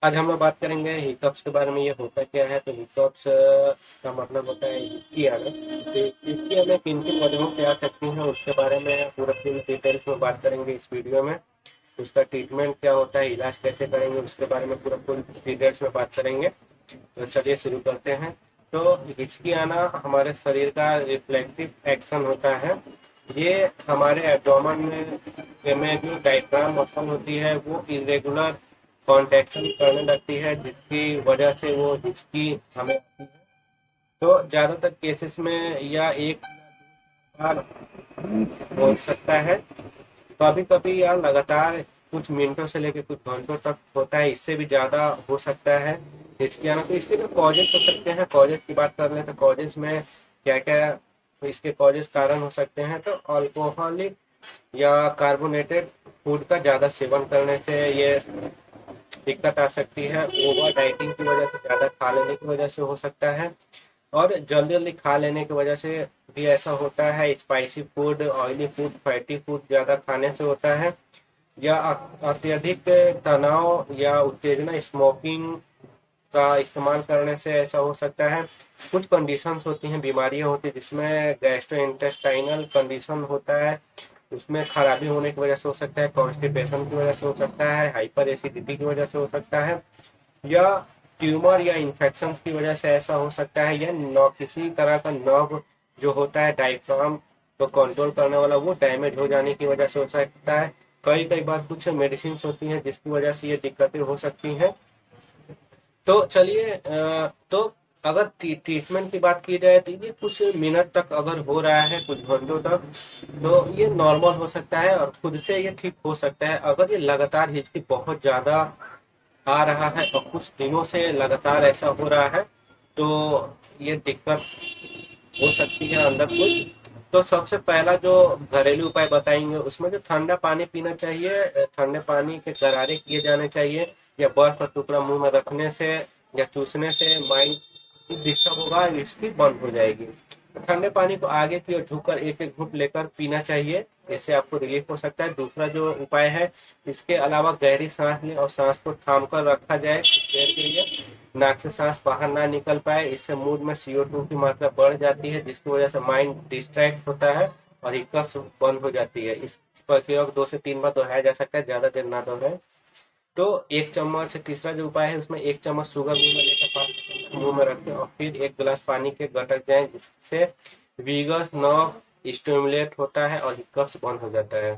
आज हम लोग बात करेंगे हिकअप्स के बारे में। ये होता क्या है? तो हिकअप्स का मतलब होता है हिचकी आना। तो हिचकी हमें किन किन वजहों से आ सकती है उसके बारे में पूरा फुल डिटेल्स में बात करेंगे इस वीडियो में। उसका ट्रीटमेंट क्या होता है, इलाज कैसे करेंगे, उसके बारे में पूरा फुल डिटेल्स में बात करेंगे। तो चलिए शुरू करते हैं। तो हिचकी आना हमारे शरीर का रिफ्लेक्टिव एक्शन होता है। ये हमारे एब्डोमेन में जो डायफ्राम मसल होती है वो इरेगुलर कॉन्ट्रैक्शन करने लगती है, जिसकी वजह से वो हिचकी हमें आती है। तो ज़्यादातर केसेस में या एक बार हो सकता है, कभी कभी या लगातार कुछ मिनटों से लेकर कुछ घंटों तक होता है, इससे भी ज़्यादा हो सकता है हिचकी आना। तो इसके जो कॉजेज हो सकते हैं, कॉजेज की बात कर लें तो कॉजेज में क्या क्या इसके कॉजेज कारण हो सकते हैं। तो अल्कोहलिक या कार्बोनेटेड फूड का ज़्यादा सेवन करने से ये दिक्कत आ सकती है। ओवर डाइटिंग की वजह से, ज़्यादा खा लेने की वजह से हो सकता है। और जल्दी जल्दी खा लेने की वजह से भी ऐसा होता है। Spicy food, oily food, fatty food ज़्यादा खाने से होता है। या अत्यधिक तनाव या उत्तेजना, स्मोकिंग का इस्तेमाल करने से ऐसा हो सकता है। कुछ कंडीशंस होती हैं, बीमारियां होती हैं जिसमें गैस्ट्रोइंटेस्टाइनल कंडीशन होता है, उसमें खराबी होने की वजह से हो सकता है, कॉन्स्टिपेशन की वजह से हो सकता है, हाइपर एसिडिटी की वजह से हो सकता है, या ट्यूमर या इन्फेक्शन की वजह से ऐसा हो सकता है, या किसी तरह का नर्व जो होता है डायफ्राम को कंट्रोल करने वाला, वो डैमेज हो जाने की वजह से हो सकता है। कई कई बार कुछ मेडिसिन होती हैं जिसकी वजह से ये दिक्कतें हो सकती हैं। तो चलिए तो अगर ट्रीटमेंट की बात की जाए तो ये कुछ मिनट तक अगर हो रहा है, कुछ घंटों तक, तो ये नॉर्मल हो सकता है और खुद से ये ठीक हो सकता है। अगर ये लगातार हिचकी बहुत ज़्यादा आ रहा है और कुछ दिनों से लगातार ऐसा हो रहा है, तो ये दिक्कत हो सकती है अंदर कुछ। तो सबसे पहला जो घरेलू उपाय बताएंगे उसमें जो ठंडा पानी पीना चाहिए, ठंडे पानी के गरारे किए जाने चाहिए, या बर्फ का टुकड़ा मुंह में रखने से या चूसने से माइंड डिस्टर्ब होगा, इसकी बंद हो जाएगी। तो ठंडे पानी को आगे की ओर झुककर एक एक घूंट लेकर पीना चाहिए, इससे आपको रिलीफ हो सकता है। दूसरा जो उपाय है, इसके अलावा गहरी सांस लें और सांस को थाम कर रखा जाए कुछ देर के लिए, नाक से सांस बाहर ना निकल पाए। इससे मूड में CO2 की मात्रा बढ़ जाती है, जिसकी वजह से माइंड डिस्ट्रैक्ट होता है और हिकअप्स बंद हो जाती है। इस प्रयोग 2 से 3 बार दोहराया जा सकता है, ज्यादा देर ना दोहराए। तो 1 चम्मच, तीसरा जो उपाय है उसमें 1 चम्मच शुगर मुंह में लेकर 5 सेकंड मुंह में रखें और फिर 1 गिलास पानी के गटक जाए, जिससे वीगस नर्व स्टिमुलेट होता है और हिकअप्स बंद हो जाता है।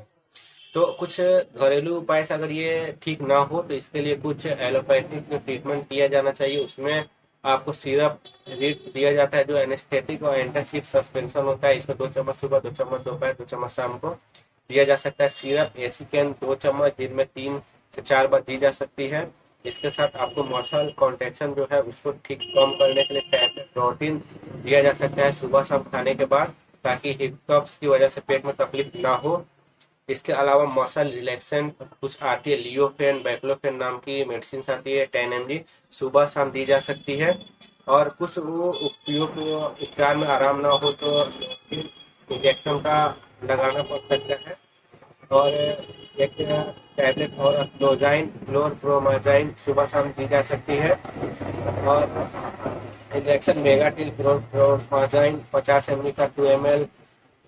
तो कुछ घरेलू उपाय से अगर ये ठीक ना हो तो इसके लिए कुछ एलोपैथिक ट्रीटमेंट किया जाना चाहिए। उसमें आपको सिरप दिया जाता है जो एनेस्थेटिक और एंटासिड सस्पेंशन होता है। इसको 2 चम्मच सुबह, 2 चम्मच दोपहर, 2 चम्मच शाम को दिया जा सकता है। सिरप एसिकेन 2 चम्मच दिन में 3 से 4 बार दी जा सकती है। इसके साथ आपको मसल कॉन्ट्रेक्शन जो है उसको ठीक कम करने के लिए टैबलेट प्रोटीन दिया जा सकता है सुबह शाम खाने के बाद, ताकि हिकअप्स की वजह से पेट में तकलीफ ना हो। इसके अलावा मसल रिलैक्सेंट कुछ आती है, लियोफेन, बैक्लोफेन नाम की मेडिसिन आती है 10 mg, सुबह शाम दी जा सकती है। और कुछ वो उपयोग उपचार में आराम ना हो तो इंजेक्शन का लगाना पड़ सकता है। और एक टैबलेट और क्लोजाइन, क्लोरप्रोमाजाइन सुबह शाम दी जा सकती है। और इंजेक्शन मेगाटिल क्लोरप्रोमाजाइन 50 mg का 2 ml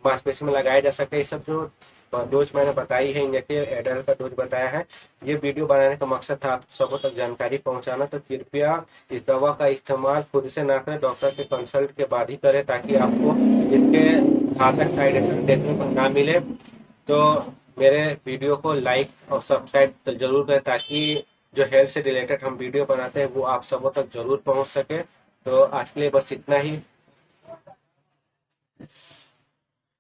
मांसपेशी में लगाया जा सकता है। ये सब जो डोज मैंने बताई है, इंजेक्टिव एडल का डोज बताया है, ये वीडियो बनाने का मकसद था आप सबको तक जानकारी पहुंचाना। तो कृपया इस दवा का इस्तेमाल खुद से ना करें, डॉक्टर के कंसल्ट के बाद ही करें, ताकि आपको इसके घातक साइड इफेक्ट देखने को ना मिले। तो मेरे वीडियो को लाइक और सब्सक्राइब तो जरूर करें, ताकि जो हेल्थ से रिलेटेड हम वीडियो बनाते हैं वो आप सबों तक जरूर पहुंच सके। तो आज के लिए बस इतना ही।